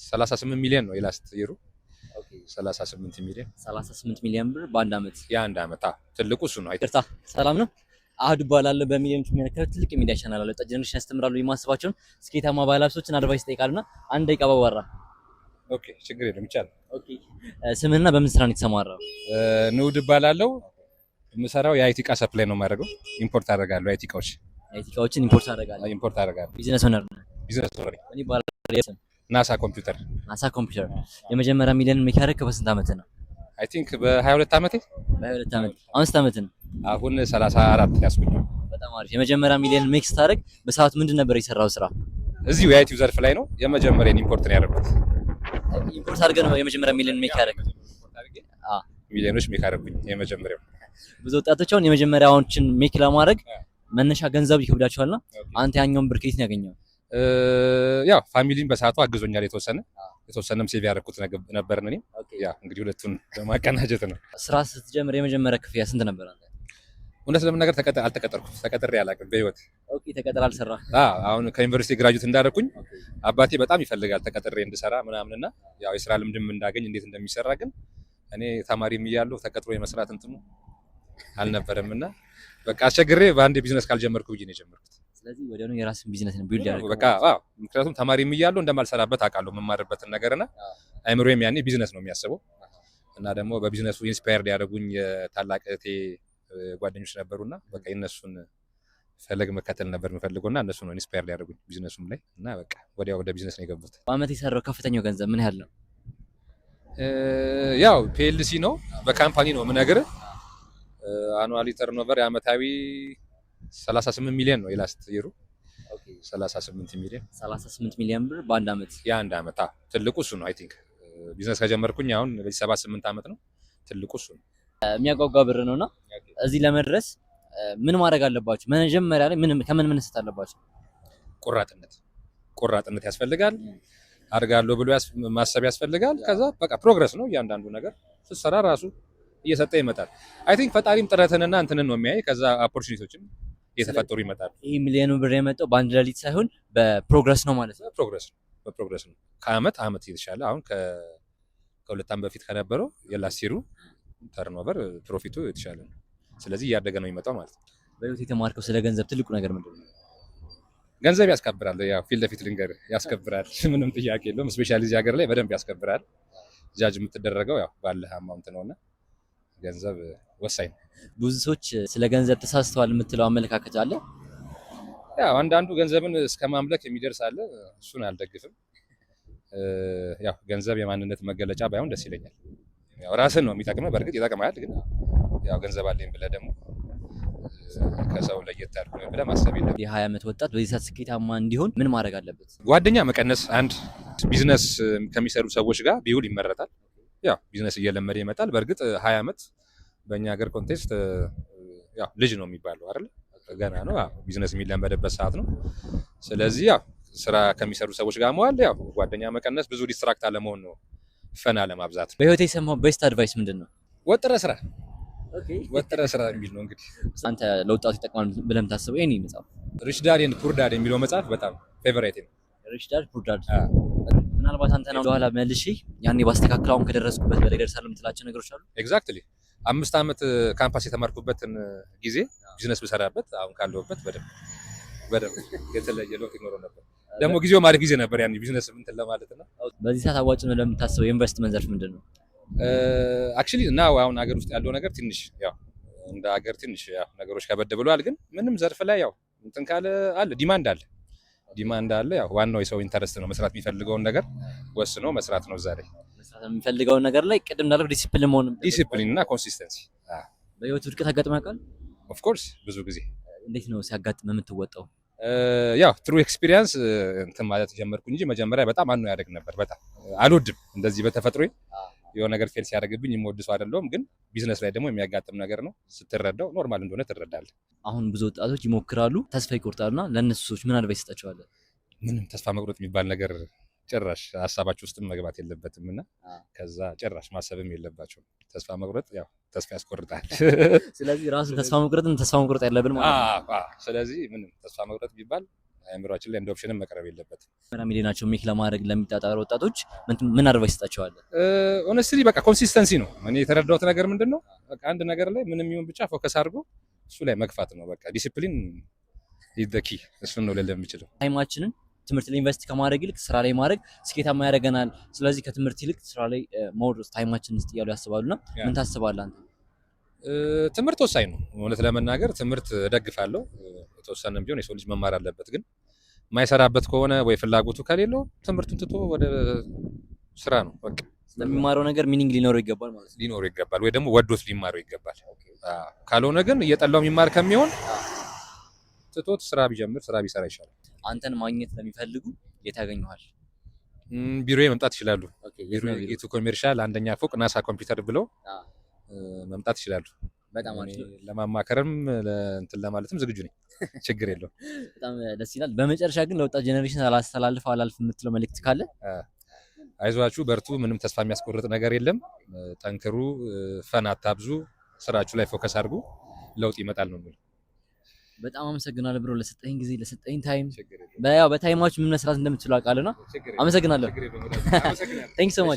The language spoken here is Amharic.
38 ሚሊዮን ነው የላስት ይሩ ኦኬ 38 ሚሊዮን 38 ሚሊዮን ብር በአንድ አመት። የአንድ አመት ትልቁ እሱ ነው። ይቅርታ ሰላም ነው። አህዱ እባላለሁ። በሚሊዮኖች የሚመለከት ትልቅ የሚዲያ ቻናል አለ። ወጣት ጀነሬሽን ያስተምራሉ የማስባቸውን ስኬታማ ባለሀብቶችን አድቫይስ ይጠይቃሉና አንድ ደቂቃ ባወራ። ኦኬ ችግር የለም ይቻላል። ኦኬ ስምህና በምን ስራ ነው የተሰማራው? ንዑድ እባላለሁ። የምሰራው የአይቲ እቃ ሰፕላይ ነው የማደርገው። ኢምፖርት አደርጋለሁ። የአይቲ እቃዎች ኢምፖርት አደርጋለሁ። ኢምፖርት አደርጋለሁ። ቢዝነስ ኦነር ነው። ቢዝነስ ኦነር ምን ይባላል? ናሳ ኮምፒውተር። ናሳ ኮምፒውተር። የመጀመሪያ ሚሊዮን ሜክ ያደረግከው በስንት ዓመት ነው? አይ ቲንክ በ22 ዓመቴ። በ22 ዓመት። አሁን ስንት ዓመት ነው? አሁን 34 ያስኩኝ። በጣም አሪፍ። የመጀመሪያ ሚሊዮን ሜክ ስታደርግ በሰዓቱ ምንድን ነበር የሰራው ስራ? እዚሁ የአይቲው ዘርፍ ላይ ነው የመጀመሪያን ኢምፖርት ነው ያደረኩት። ኢምፖርት አድርገህ ነው የመጀመሪያ ሚሊዮን ሜክ ያደረግህ? አዎ ሚሊዮኖች ሜክ አደረኩኝ የመጀመሪያው። ብዙ ወጣቶች አሁን የመጀመሪያዎችን ሜክ ለማድረግ መነሻ ገንዘብ ይከብዳቸዋልና አንተ ያኛውን ብር ከየት ነው ያገኘው? ያው ፋሚሊን በሰዓቱ አግዞኛል። የተወሰነም ሴቭ ያደረኩት ነበር እኔ። ያው እንግዲህ ሁለቱን በማቀናጀት ነው። ስራ ስትጀምር የመጀመሪያ ክፍያ ስንት ነበር አንተ? እውነት ለመናገር አልተቀጠርኩም። ተቀጥሬ አላውቅም በህይወት። ኦኬ ተቀጥረህ አልሰራህ? አሁን ከዩኒቨርሲቲ ግራጁዌት እንዳደረኩኝ አባቴ በጣም ይፈልጋል ተቀጥሬ እንድሰራ ምናምንና ያው የስራ ልምድም እንዳገኝ እንዴት እንደሚሰራ ግን እኔ ተማሪም እያለሁ ተቀጥሮ የመስራት እንትኑ አልነበረምና በቃ አስቸግሬ በአንድ ቢዝነስ ካልጀመርኩ ብዬ ነው የጀመርኩት። ስለዚህ ወዲያውኑ የራስን ቢዝነስ ነው ቢልድ ያደረገው። በቃ ምክንያቱም ተማሪም እያለሁ እንደማልሰራበት አውቃለሁ የምማርበትን ነገርና አይምሮዬም ያኔ ቢዝነስ ነው የሚያስበው እና ደግሞ በቢዝነሱ ኢንስፓየርድ ያደረጉኝ የታላቅ እህቴ ጓደኞች ነበሩና በቃ የነሱን ፈለግ መከተል ነበር የምፈልገውና እነሱ ነው ኢንስፓየርድ ያደረጉኝ ቢዝነሱም ላይ እና በቃ ወዲያው ወደ ቢዝነስ ነው የገቡት። በአመት የሰራው ከፍተኛው ገንዘብ ምን ያህል ነው? ያው ፒኤልሲ ነው በካምፓኒ ነው የምነግርህ። አኑዋሊ ተርኖቨር የአመታዊ 38 ሚሊዮን ነው የላስት ይሩ 38 ሚሊዮን ብር በአንድ አመት። የአንድ አመት ትልቁ እሱ ነው። አይ ቲንክ ቢዝነስ ከጀመርኩኝ አሁን በዚህ 78 አመት ነው። ትልቁ እሱ ነው። የሚያጓጓ ብር ነውና እዚህ ለመድረስ ምን ማድረግ አለባችሁ? መጀመሪያ ላይ ከምን መነሳት አለባችሁ? ቆራጥነት ያስፈልጋል። አድርጋለሁ ብሎ ማሰብ ያስፈልጋል። ከዛ በቃ ፕሮግረስ ነው። እያንዳንዱ ነገር ስትሰራ ራሱ እየሰጠ ይመጣል። አይ ቲንክ ፈጣሪም ጥረትንና እንትንን ነው የሚያይ። ከዛ ኦፖርቹኒቲዎችም እየተፈጠሩ ይመጣል። ይሄ ሚሊዮኑ ብር የመጣው በአንድ ሌሊት ሳይሆን በፕሮግረስ ነው ማለት ነው። በፕሮግረስ ነው። ከአመት የተሻለ አሁን ከሁለት ዓመት በፊት ከነበረው የላስቲሩ ተርኖቨር ፕሮፊቱ የተሻለ ነው። ስለዚህ እያደገ ነው የሚመጣው ማለት ነው። በህይወት የተማርከው ስለ ገንዘብ ትልቁ ነገር ምንድን ነው? ገንዘብ ያስከብራል። ያው ፊት ለፊት ልንገርህ ያስከብራል። ምንም ጥያቄ የለውም። ስፔሻሊ እዚህ ሀገር ላይ በደንብ ያስከብራል። ጃጅ የምትደረገው ያው ባለህ አማውንት ነውና ገንዘብ ወሳኝ ነው። ብዙ ሰዎች ስለ ገንዘብ ተሳስተዋል የምትለው አመለካከት አለ? ያው አንዳንዱ ገንዘብን እስከ ማምለክ የሚደርስ አለ። እሱን አልደግፍም። ያው ገንዘብ የማንነት መገለጫ ባይሆን ደስ ይለኛል። ያው ራስን ነው የሚጠቅመው። በእርግጥ ይጠቅማል። ግን ያው ገንዘብ አለኝ ብለህ ደግሞ ከሰው ለየት ያልኩ ነው ብለህ ማሰብ የለም። የ20 ዓመት ወጣት በዚህ ሰዓት ስኬታማ እንዲሆን ምን ማድረግ አለበት? ጓደኛ መቀነስ፣ አንድ ቢዝነስ ከሚሰሩ ሰዎች ጋር ቢውል ይመረጣል። ያው ቢዝነስ እየለመደ ይመጣል። በእርግጥ 20 ዓመት በእኛ ሀገር ኮንቴክስት ያው ልጅ ነው የሚባለው አይደል? ገና ነው። ቢዝነስ የሚለመደበት ሰዓት ነው። ስለዚህ ያው ስራ ከሚሰሩ ሰዎች ጋር መዋል፣ ያው ጓደኛ መቀነስ፣ ብዙ ዲስትራክት አለመሆን ነው፣ ፈና ለማብዛት። በህይወቴ የሰማው ቤስት አድቫይስ ምንድን ነው? ወጥረህ ስራ የሚል ነው። እንግዲህ አንተ ለወጣቱ ይጠቅማል ብለህ የምታስበው ይሄን መጽሐፍ ሪች ዳድ ኤንድ ፑር ዳድ የሚለው መጽሐፍ በጣም ፌቨራይት ነው። ሪች ዳድ ፑር ዳድ። ምናልባት አንተ ነው በኋላ መልሼ ያኔ ባስተካክለው አሁን ከደረስኩበት በላይ ደርሳለሁ የምትላቸው ነገሮች አሉ? ኤግዛክትሊ 5 ዓመት ካምፓስ የተማርኩበትን ጊዜ ቢዝነስ ብሰራበት አሁን ካለሁበት በደንብ የተለየ ለውጥ ይኖረው ነበር። ደግሞ ጊዜው ማለት ጊዜ ነበር ያን ቢዝነስ እንትን ለማለት ነው። በዚህ ሰዓት አዋጭ ነው ለምታስበው የኢንቨስትመንት ዘርፍ ምንድን ነው? አክቹሊ እና አሁን ሀገር ውስጥ ያለው ነገር ትንሽ ያው እንደ ሀገር ትንሽ ያው ነገሮች ከበድ ብለዋል። ግን ምንም ዘርፍ ላይ ያው እንትን ካለ አለ ዲማንድ አለ። ያው ዋናው የሰው ኢንተረስት ነው። መስራት የሚፈልገውን ነገር ወስኖ መስራት ነው። ዛሬ መስራት የሚፈልገውን ነገር ላይ ቅድም እንዳልኩ ዲሲፕሊን እና ኮንሲስተንሲ። በህይወት ውድቀት አጋጥሞ ያውቃል? ኦፍ ኮርስ ብዙ ጊዜ። እንዴት ነው ሲያጋጥም የምትወጣው? ያው ትሩ ኤክስፒሪየንስ እንትን ማለት ጀመርኩ እንጂ መጀመሪያ በጣም አኖ ያደግ ነበር። በጣም አልወድም እንደዚህ በተፈጥሮዬ የሆነ ነገር ፌል ሲያደርግብኝ የምወድ ሰው አይደለሁም። ግን ቢዝነስ ላይ ደግሞ የሚያጋጥም ነገር ነው። ስትረዳው ኖርማል እንደሆነ ትረዳለህ። አሁን ብዙ ወጣቶች ይሞክራሉ፣ ተስፋ ይቆርጣሉና ለእነሱ ሰዎች ምን አድቫይስ ይሰጣቸዋለህ? ምንም ተስፋ መቁረጥ የሚባል ነገር ጭራሽ ሀሳባችሁ ውስጥም መግባት የለበትም እና ከዛ ጭራሽ ማሰብም የለባቸውም። ተስፋ መቁረጥ ያው ተስፋ ያስቆርጣል። ስለዚህ ራስን ተስፋ መቁረጥ ያለብን ማለት ነው። ስለዚህ ምንም ተስፋ መቁረጥ ቢባል አእምሯችን ላይ እንደ ኦፕሽንም መቅረብ የለበትም። ሚሊዮናቸው ሜክ ለማድረግ ለሚጣጣሩ ወጣቶች ምን አድቫይስ ይሰጣቸዋል? ኦነስትሊ በቃ ኮንሲስተንሲ ነው። እኔ የተረዳሁት ነገር ምንድነው በቃ አንድ ነገር ላይ ምንም ይሁን ብቻ ፎከስ አድርጎ እሱ ላይ መግፋት ነው። በቃ ዲሲፕሊን ኢዝ ዘ ኪ። እሱን ነው ልል የምችለው። ታይማችንን ትምህርት ላይ ኢንቨስት ከማድረግ ይልቅ ስራ ላይ ማድረግ ስኬታማ ያደርገናል። ስለዚህ ከትምህርት ይልቅ ስራ ላይ ሞር ታይማችንን ስጥ እያሉ ያስባሉና ምን ታስባለህ አንተ? ትምህርት ወሳኝ ነው። እውነት ለመናገር ትምህርት እደግፋለሁ። የተወሰነም ቢሆን የሰው ልጅ መማር አለበት። ግን የማይሰራበት ከሆነ ወይ ፍላጎቱ ከሌለው ትምህርቱን ትቶ ወደ ስራ ነው በቃ። ለሚማረው ነገር ሚኒንግ ሊኖረው ይገባል ማለት ነው። ሊኖረው ይገባል ወይ ደግሞ ወዶት ሊማረው ይገባል። ካልሆነ ግን እየጠላው የሚማር ከሚሆን ትቶት ስራ ቢጀምር ስራ ቢሰራ ይሻላል። አንተን ማግኘት ለሚፈልጉ የት ያገኙሃል? ቢሮዬ መምጣት ይችላሉ። ኢቱ ኮሜርሻል አንደኛ ፎቅ ናሳ ኮምፒውተር ብለው መምጣት ይችላሉ። በጣም አሪፍ። ለማማከርም እንትን ለማለትም ዝግጁ ነኝ። ችግር የለውም። በጣም ደስ ይላል። በመጨረሻ ግን ለወጣት ጄኔሬሽን አላስተላልፍ አላልፍ የምትለው መልእክት ካለ? አይዟችሁ፣ በርቱ። ምንም ተስፋ የሚያስቆርጥ ነገር የለም። ጠንክሩ፣ ፈን አታብዙ፣ ስራችሁ ላይ ፎከስ አድርጉ። ለውጥ ይመጣል ነው የምለው። በጣም አመሰግናለሁ ብሮ ለሰጠኝ ጊዜ ለሰጠኝ ታይም። ያው በታይማችሁ ምን መስራት እንደምትችሉ አውቃለሁና አመሰግናለሁ። ቴንክ ዩ ሶ ማች